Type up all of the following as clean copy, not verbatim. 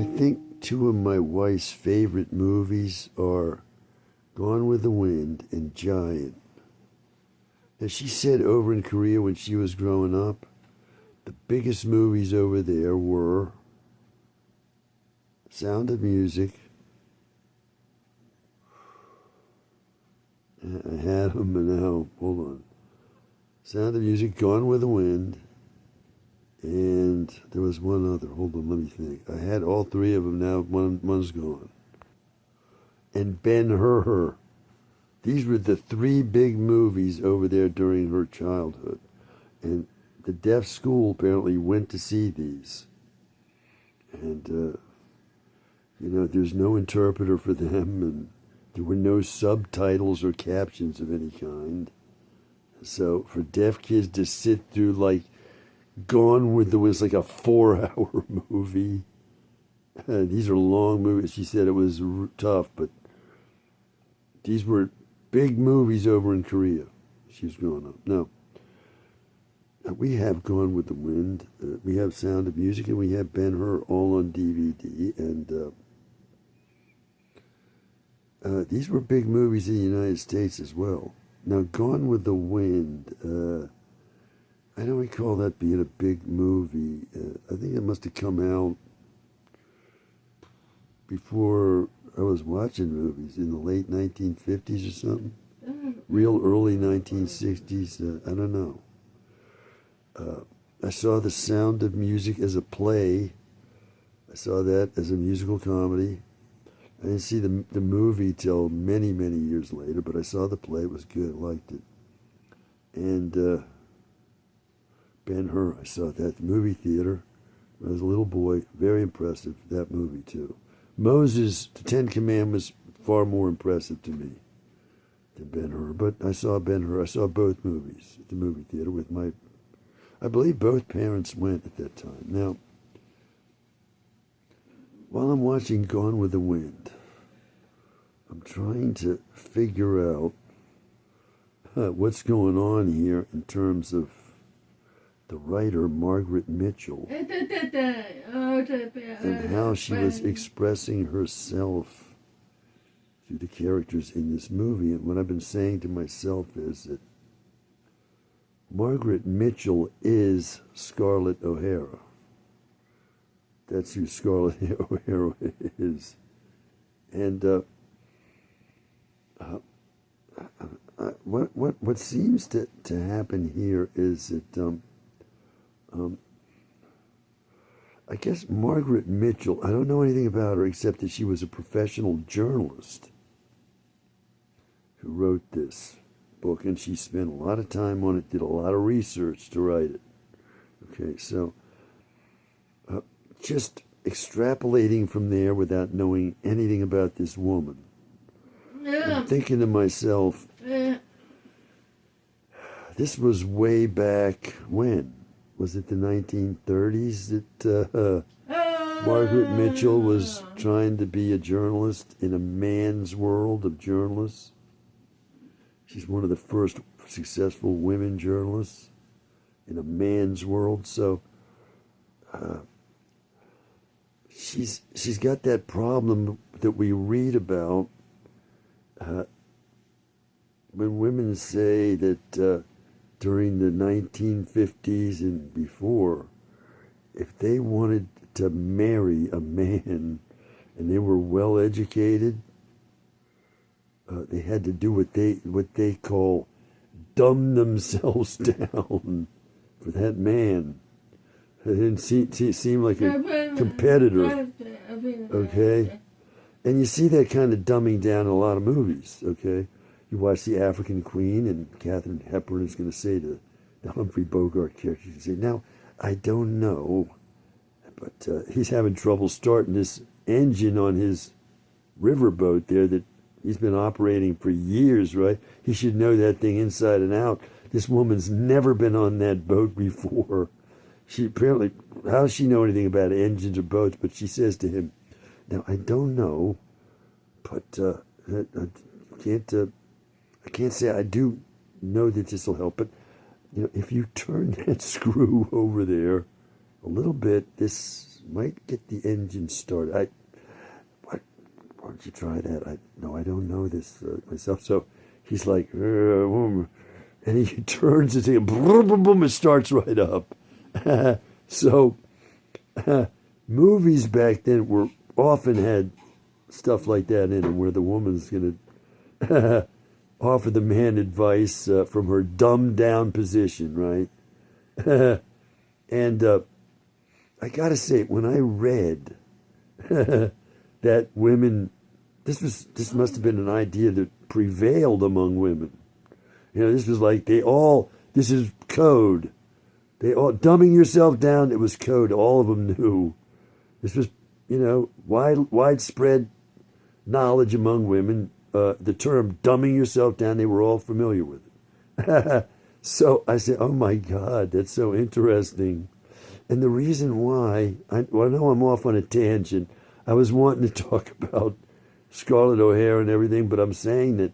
I think two of my wife's favorite movies are Gone with the Wind and Giant. As she said over in Korea when she was growing up, the biggest movies over there were Sound of Music. I had them, and now, hold on. Sound of Music, Gone with the Wind, and there was one other. Hold on, let me think. I had all three of them. Now one's gone. And Ben-Hur. These were the three big movies over there during her childhood. And the deaf school apparently went to see these. And, there's no interpreter for them, and there were no subtitles or captions of any kind. So for deaf kids to sit through, like, Gone with the Wind, was like a 4-hour movie. These are long movies. She said it was tough, but these were big movies over in Korea. She was growing up. Now, we have Gone with the Wind, we have Sound of Music, and we have Ben-Hur all on DVD. And these were big movies in the United States as well. Now, Gone with the Wind, I don't recall that being a big movie. I think it must have come out before I was watching movies, in the late 1950s or something. Real early 1960s, I don't know. I saw The Sound of Music as a play. I saw that as a musical comedy. I didn't see the movie till many, many years later, but I saw the play. It was good. I liked it. And Ben-Hur, I saw that at the movie theater when I was a little boy. Very impressive, that movie, too. Moses, the Ten Commandments, far more impressive to me than Ben-Hur. But I saw Ben-Hur. I saw both movies at the movie theater with my... I believe both parents went at that time. Now, while I'm watching Gone with the Wind, I'm trying to figure out what's going on here in terms of the writer Margaret Mitchell and how she was expressing herself through the characters in this movie. And what I've been saying to myself is that Margaret Mitchell is Scarlett O'Hara. That's who Scarlett O'Hara is. And what seems to happen here is that I guess Margaret Mitchell, I don't know anything about her except that she was a professional journalist who wrote this book, and she spent a lot of time on it, did a lot of research to write it. Okay, so just extrapolating from there without knowing anything about this woman, I'm thinking to myself, this was way back when? Was it the 1930s that Margaret Mitchell was trying to be a journalist in a man's world of journalists? She's one of the first successful women journalists in a man's world. So she's got that problem that we read about when women say that during the 1950s and before, if they wanted to marry a man and they were well educated, they had to do what they call dumb themselves down for that man. It didn't seem like a competitor, okay? And you see that kind of dumbing down in a lot of movies, okay? You watch The African Queen, and Katharine Hepburn is going to say to the Humphrey Bogart character, she's say, now, I don't know, but he's having trouble starting this engine on his riverboat there that he's been operating for years, right? He should know that thing inside and out. This woman's never been on that boat before. She apparently, how does she know anything about engines or boats? But she says to him, now, I don't know, but I can't say I do know that this will help, but if you turn that screw over there a little bit, this Might get the engine started. What? Why don't you try that? No, I don't know this myself. So he's like, and he turns it, and boom, boom, boom, it starts right up. So movies back then were often had stuff like that in them, where the woman's going to offer the man advice from her dumbed down position, right? And I gotta say, when I read that women, this must have been an idea that prevailed among women. You know, this was like this is code. They all dumbing yourself down. It was code. All of them knew. This was, widespread knowledge among women. The term "dumbing yourself down," they were all familiar with it. So I said, "Oh my God, that's so interesting." And the reason why, I know I'm off on a tangent. I was wanting to talk about Scarlett O'Hara and everything, but I'm saying that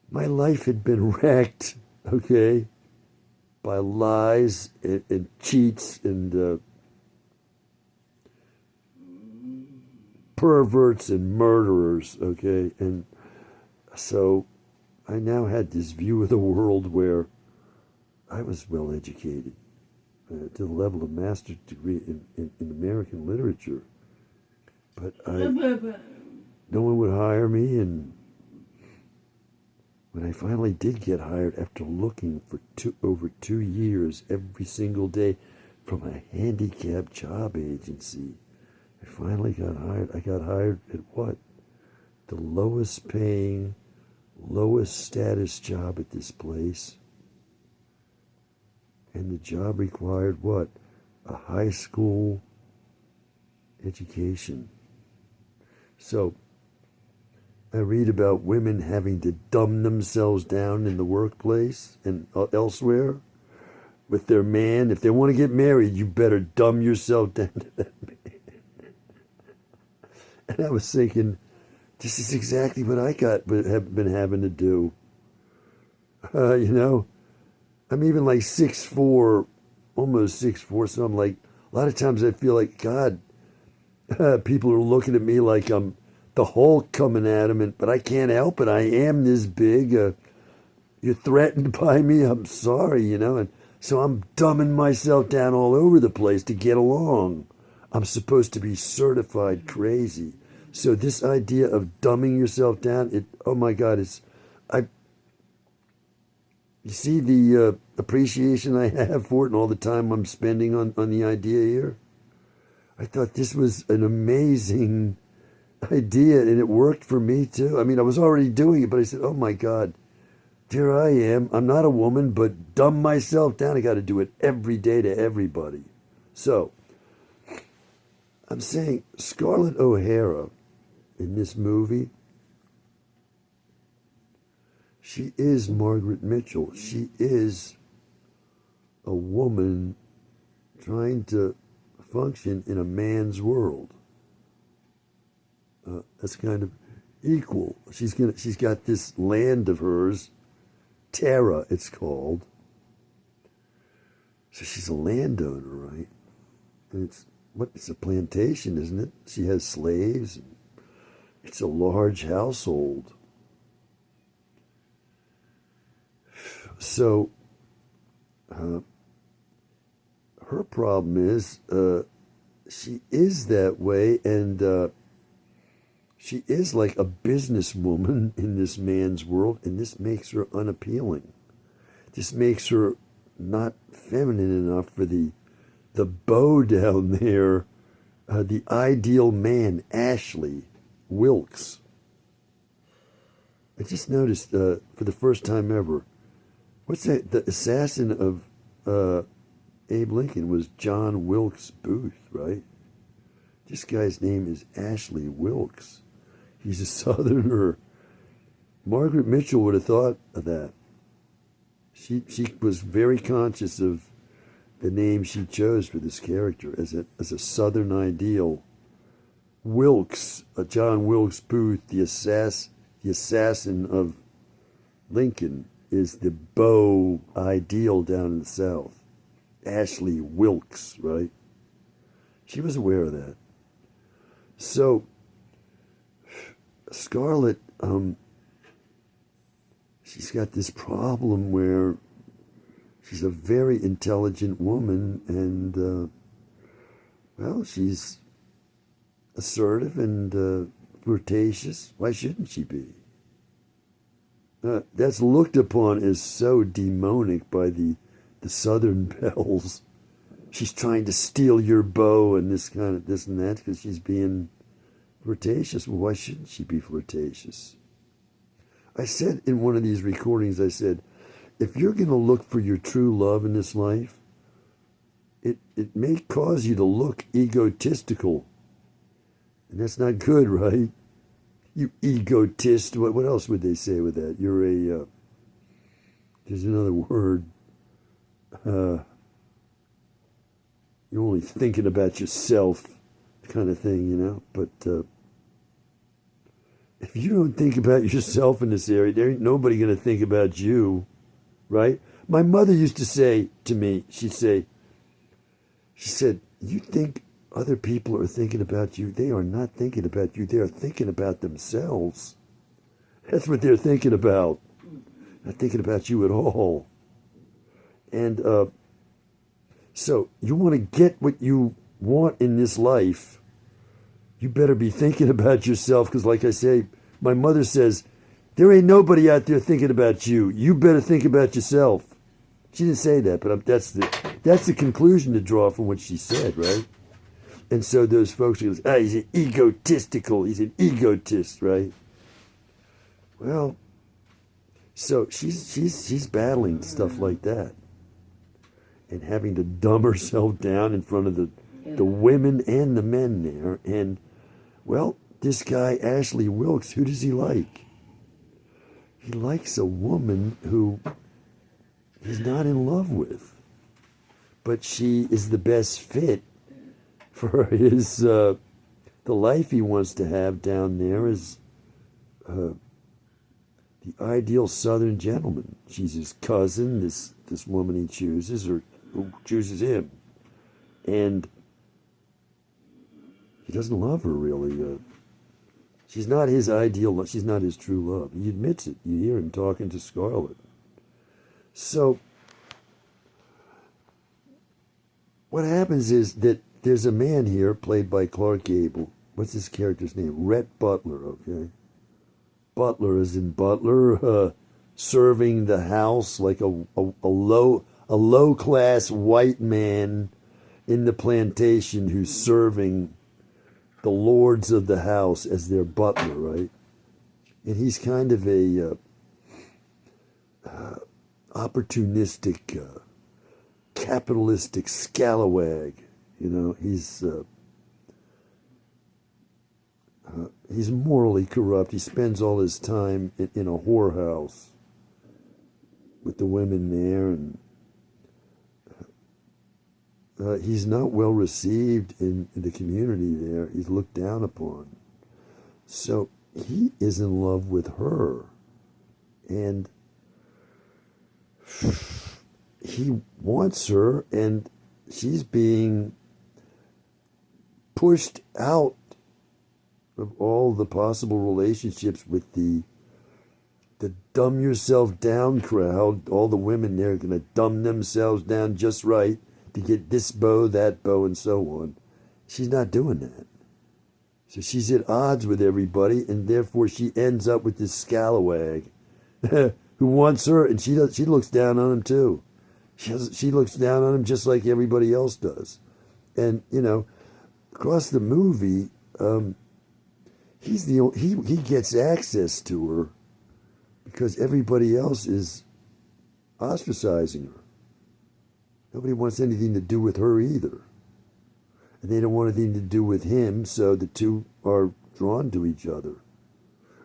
my life had been wrecked, okay, by lies and cheats and perverts and murderers, okay? And so I now had this view of the world where I was well educated to the level of master's degree in American literature. But no one would hire me, and when I finally did get hired, after looking for over 2 years every single day from a handicapped job agency, I finally got hired. I got hired at what? The lowest paying, lowest status job at this place. And the job required what? A high school education. So I read about women having to dumb themselves down in the workplace and elsewhere with their man. If they want to get married, you better dumb yourself down to that man. And I was thinking, this is exactly what I have been having to do. I'm even like 6'4", almost 6'4", so I'm like, a lot of times I feel like, God, people are looking at me like I'm the Hulk coming at them, but I can't help it. I am this big. You're threatened by me. I'm sorry, and so I'm dumbing myself down all over the place to get along. I'm supposed to be certified crazy. So this idea of dumbing yourself down, oh my God, you see the appreciation I have for it and all the time I'm spending on the idea here? I thought this was an amazing idea, and it worked for me too. I mean, I was already doing it, but I said, oh my God, here I am. I'm not a woman, but dumb myself down. I got to do it every day to everybody. So I'm saying Scarlett O'Hara in this movie, she is Margaret Mitchell. She is a woman trying to function in a man's world. That's kind of equal. She's got this land of hers, Tara, it's called. So she's a landowner, right? And it's a plantation, isn't it? She has slaves. It's a large household. So her problem is she is that way, and she is like a businesswoman in this man's world, and this makes her unappealing. This makes her not feminine enough for the beau down there, the ideal man, Ashley Wilkes. I just noticed for the first time ever, what's that? The assassin of Abe Lincoln was John Wilkes Booth, right? This guy's name is Ashley Wilkes. He's a Southerner. Margaret Mitchell would have thought of that. She was very conscious of the name she chose for this character as a Southern ideal. Wilkes, John Wilkes Booth, the assassin of Lincoln, is the beau ideal down in the South. Ashley Wilkes, right? She was aware of that. So Scarlett, she's got this problem where she's a very intelligent woman, and well, she's assertive and flirtatious. Why shouldn't she be? That's looked upon as so demonic by the Southern belles. She's trying to steal your beau and this and that because she's being flirtatious. Well, why shouldn't she be flirtatious? I said in one of these recordings, I said, if you're going to look for your true love in this life, it may cause you to look egotistical. And that's not good, right? You egotist. What else would they say with that? You're a, there's another word. You're only thinking about yourself kind of thing, you know? But if you don't think about yourself in this area, there ain't nobody going to think about you, right? My mother used to say to me, she said, you think other people are thinking about you? They are not thinking about you. They are thinking about themselves. That's what they're thinking about. Not thinking about you at all. And so you want to get what you want in this life, you better be thinking about yourself, because like I say, my mother says, there ain't nobody out there thinking about you. You better think about yourself. She didn't say that, but that's the conclusion to draw from what she said, right? And so those folks who go, he's an egotistical, he's an egotist, right? Well, so she's battling stuff like that, and having to dumb herself down in front of the women and the men there. And well, this guy Ashley Wilkes, who does he like? He likes a woman who he's not in love with, but she is the best fit for his the life he wants to have down there. Is the ideal Southern gentleman. She's his cousin, this woman he chooses, or who chooses him, and he doesn't love her really. She's not his ideal. She's not his true love. He admits it. You hear him talking to Scarlett. So what happens is that there's a man here played by Clark Gable. What's his character's name? Rhett Butler. Okay, Butler is in Butler, serving the house like a low class white man in the plantation who's serving the lords of the house as their butler, right? And he's kind of a opportunistic, capitalistic scalawag. You know, he's morally corrupt. He spends all his time in a whorehouse with the women there, and he's not well received in the community there. He's looked down upon. So he is in love with her, and he wants her, and she's being pushed out of all the possible relationships with the dumb yourself down crowd. All the women there are going to dumb themselves down just right to get this beau, that beau, and so on. She's not doing that. So she's at odds with everybody, and therefore she ends up with this scalawag who wants her, and she looks down on him too. She looks down on him just like everybody else does. And, you know, across the movie, he gets access to her because everybody else is ostracizing her. Nobody wants anything to do with her either. And they don't want anything to do with him, so the two are drawn to each other.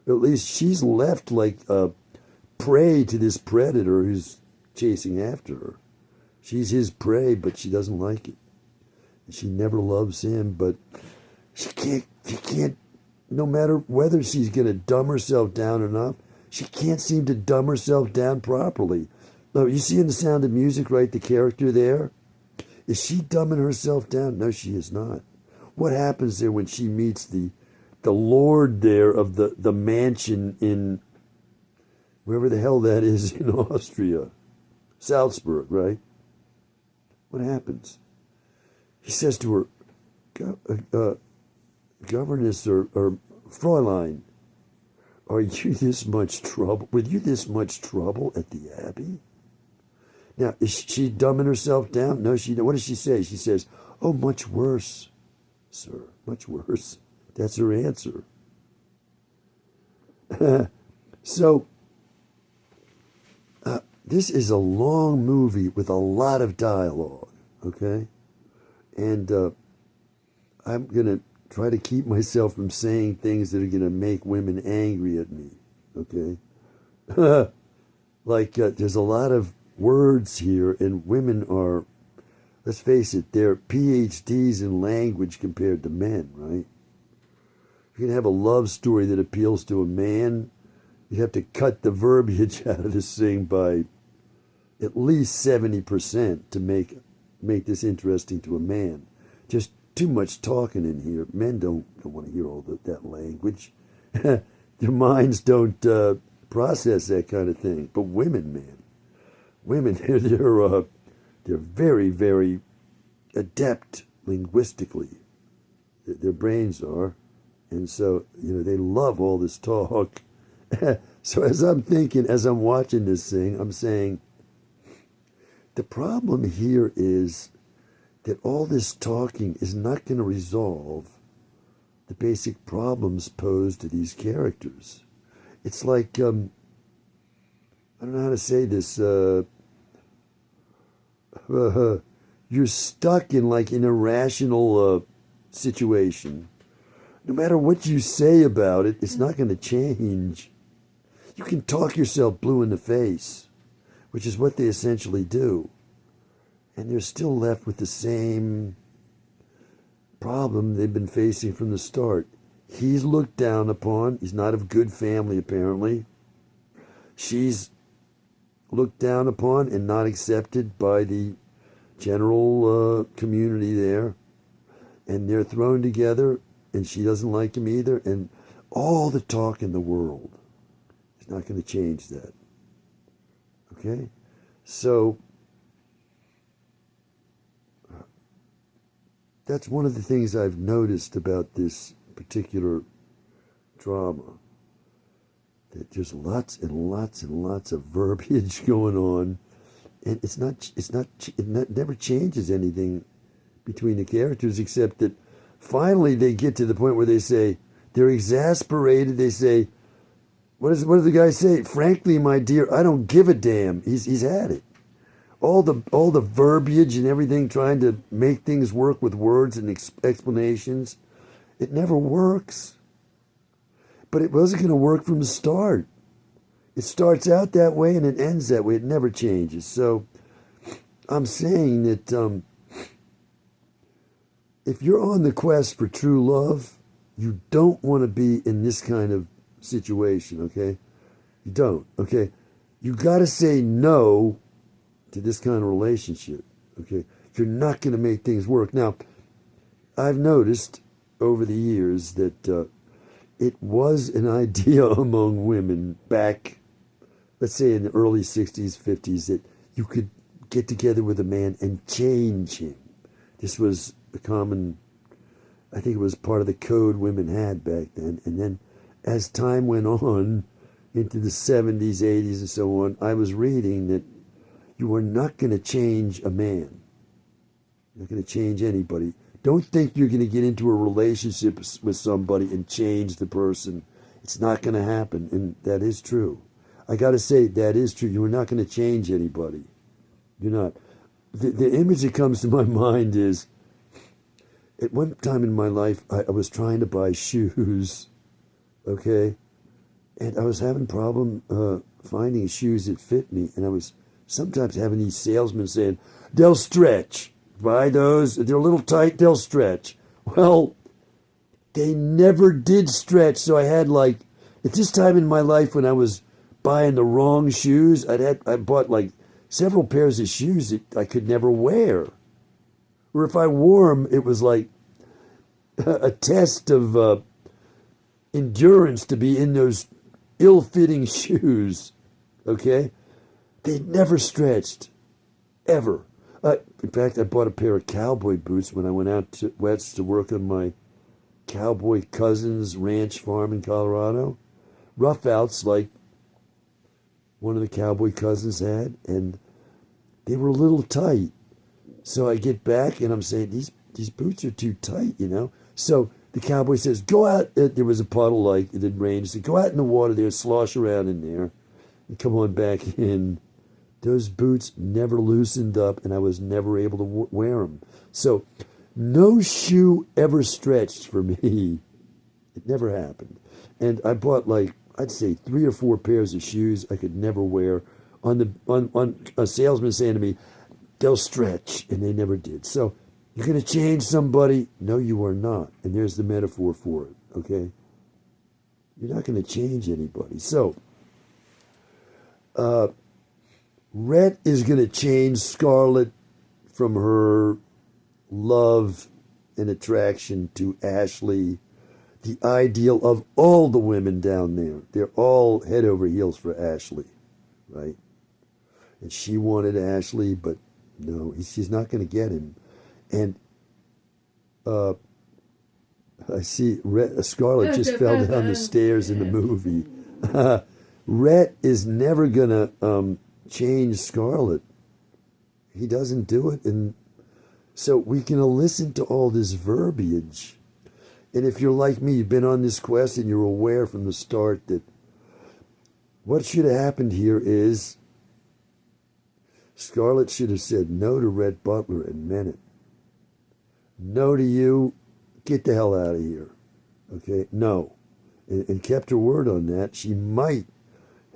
Or at least she's left like a prey to this predator who's chasing after her. She's his prey, but she doesn't like it. And she never loves him, but she can't, no matter whether she's going to dumb herself down enough, she can't seem to dumb herself down properly. No, you see in The Sound of Music, right, the character there? Is she dumbing herself down? No, she is not. what happens there when she meets the lord there of the mansion in wherever the hell that is in Austria, Salzburg, right? What happens? He says to her, governess or Fräulein, are you this much trouble? Were you this much trouble at the Abbey? Now, is she dumbing herself down? No, she. What does she say? She says, "Oh, much worse, sir, much worse." That's her answer. So, this is a long movie with a lot of dialogue, okay? And I'm going to try to keep myself from saying things that are going to make women angry at me, okay? Like, there's a lot of words here, and women are, let's face it, they're PhDs in language compared to men, right? If you're going to have a love story that appeals to a man, you have to cut the verbiage out of this thing by at least 70% to make this interesting to a man. Just too much talking in here. Men don't want to hear all that language. Their minds don't process that kind of thing. But women, man, women, they're very, very adept linguistically. Their brains are, and so they love all this talk. So as I'm thinking, as I'm watching this thing, I'm saying, the problem here is that all this talking is not going to resolve the basic problems posed to these characters. It's like, I don't know how to say this, you're stuck in like an irrational situation. No matter what you say about it, it's not going to change. You can talk yourself blue in the face, which is what they essentially do. And they're still left with the same problem they've been facing from the start. He's looked down upon. He's not of good family, apparently. She's looked down upon and not accepted by the general community there. And they're thrown together, and she doesn't like him either. And all the talk in the world is not going to change that. Okay? So that's one of the things I've noticed about this particular drama. That there's lots and lots and lots of verbiage going on, and it never changes anything between the characters, except that finally they get to the point where they say they're exasperated. They say, what does the guy say? Frankly, my dear, I don't give a damn. He's had it. All the verbiage and everything, trying to make things work with words and explanations, it never works. But it wasn't going to work from the start. It starts out that way and it ends that way. It never changes. So I'm saying that if you're on the quest for true love, you don't want to be in this kind of situation, okay? You don't, okay? You got to say no to this kind of relationship, okay? You're not going to make things work. Now, I've noticed over the years that it was an idea among women back, let's say in the early 60s, 50s, that you could get together with a man and change him. This was a common, I think it was part of the code women had back then. And then as time went on into the 70s, 80s, and so on, I was reading that you are not going to change a man. You're not going to change anybody. Don't think you're going to get into a relationship with somebody and change the person. It's not going to happen, and that is true. I got to say, that is true. You are not going to change anybody. You're not. The image that comes to my mind is, at one time in my life, I was trying to buy shoes, okay? And I was having a problem finding shoes that fit me, and I was sometimes having these salesmen saying, they'll stretch. Buy those. They're a little tight. They'll stretch. Well, they never did stretch. So I had at this time in my life when I was buying the wrong shoes, I bought several pairs of shoes that I could never wear. Or if I wore them, it was like a test of endurance to be in those ill-fitting shoes. Okay, they never stretched ever. In fact, I bought a pair of cowboy boots when I went out to west to work on my cowboy cousin's ranch farm in Colorado. Rough outs like one of the cowboy cousins had, and they were a little tight. So I get back and I'm saying, these boots are too tight, you know? So the cowboy says, go out. There was a puddle like it had rained. He said, go out in the water there, slosh around in there, and come on back in. Those boots never loosened up, and I was never able to wear them. So no shoe ever stretched for me. It never happened. And I bought like, I'd say 3 or 4 pairs of shoes I could never wear on a salesman saying to me, they'll stretch, and they never did. So you're going to change somebody? No, you are not. And there's the metaphor for it, okay? You're not going to change anybody. So Rhett is going to change Scarlett from her love and attraction to Ashley, the ideal of all the women down there. They're all head over heels for Ashley, right? And she wanted Ashley, but no, she's not going to get him. And I see Scarlett just fell down the stairs in the movie. Rhett is never going to change Scarlett. He doesn't do it. And so we can listen to all this verbiage. And if you're like me, you've been on this quest and you're aware from the start that what should have happened here is Scarlett should have said no to Rhett Butler and meant it. No to you, get the hell out of here. Okay? No. And kept her word on that. She might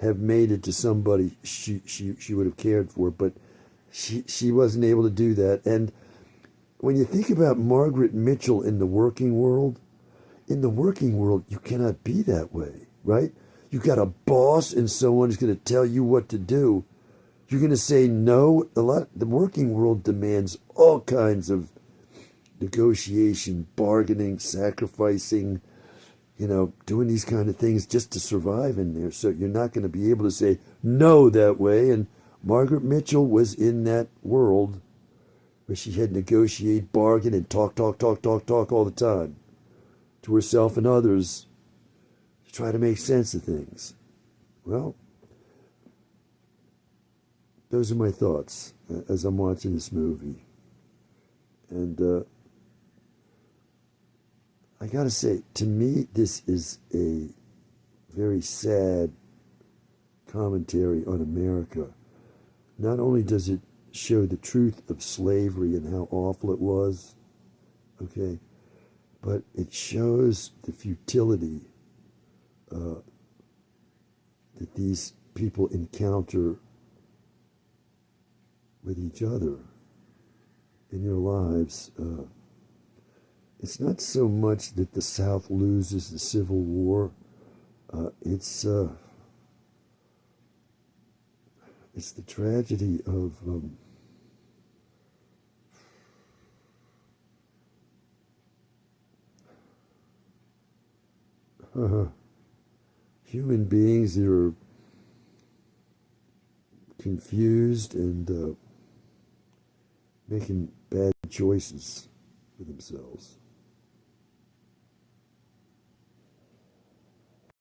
have made it to somebody she would have cared for, but she wasn't able to do that. And when you think about Margaret Mitchell in the working world, you cannot be that way, right? You got a boss and someone who's going to tell you what to do. You're going to say no. The working world demands all kinds of negotiation, bargaining, sacrificing, doing these kind of things just to survive in there. So you're not going to be able to say no that way. And Margaret Mitchell was in that world where she had to negotiate, bargain, and talk all the time to herself and others to try to make sense of things. Well, those are my thoughts as I'm watching this movie. And I gotta say, to me, this is a very sad commentary on America. Not only does it show the truth of slavery and how awful it was, okay, but it shows the futility that these people encounter with each other in their lives. It's not so much that the South loses the Civil War. It's the tragedy of human beings that are confused and making bad choices for themselves.